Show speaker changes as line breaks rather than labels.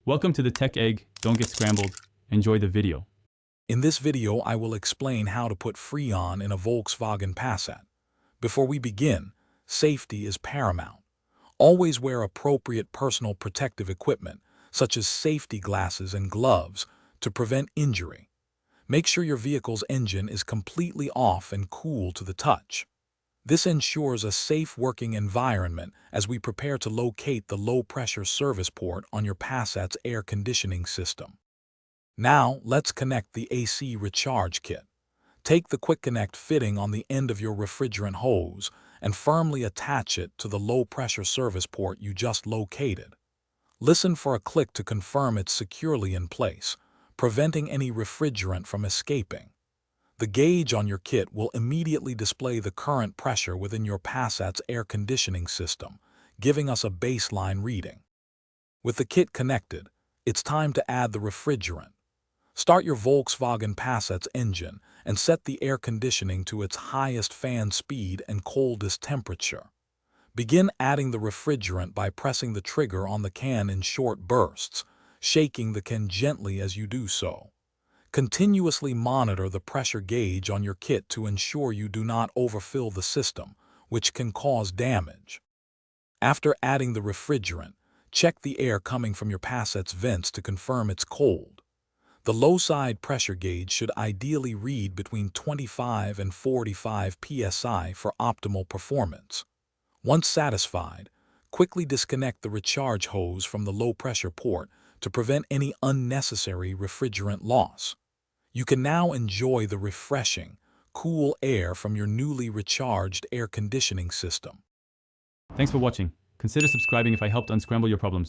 Welcome to the Tech Egg. Don't get scrambled. Enjoy the video.
In this video, I will explain how to put Freon in a Volkswagen Passat. Before we begin, safety is paramount. Always wear appropriate personal protective equipment, such as safety glasses and gloves, to prevent injury. Make sure your vehicle's engine is completely off and cool to the touch. This ensures a safe working environment as we prepare to locate the low-pressure service port on your Passat's air conditioning system. Now, let's connect the AC recharge kit. Take the Quick Connect fitting on the end of your refrigerant hose and firmly attach it to the low-pressure service port you just located. Listen for a click to confirm it's securely in place, preventing any refrigerant from escaping. The gauge on your kit will immediately display the current pressure within your Passat's air conditioning system, giving us a baseline reading. With the kit connected, it's time to add the refrigerant. Start your Volkswagen Passat's engine and set the air conditioning to its highest fan speed and coldest temperature. Begin adding the refrigerant by pressing the trigger on the can in short bursts, shaking the can gently as you do so. Continuously monitor the pressure gauge on your kit to ensure you do not overfill the system, which can cause damage. After adding the refrigerant, check the air coming from your Passat's vents to confirm it's cold. The low-side pressure gauge should ideally read between 25 and 45 psi for optimal performance. Once satisfied, quickly disconnect the recharge hose from the low-pressure port to prevent any unnecessary refrigerant loss. You can now enjoy the refreshing, cool air from your newly recharged air conditioning system.
Thanks for watching. Consider subscribing if I helped unscramble your problems.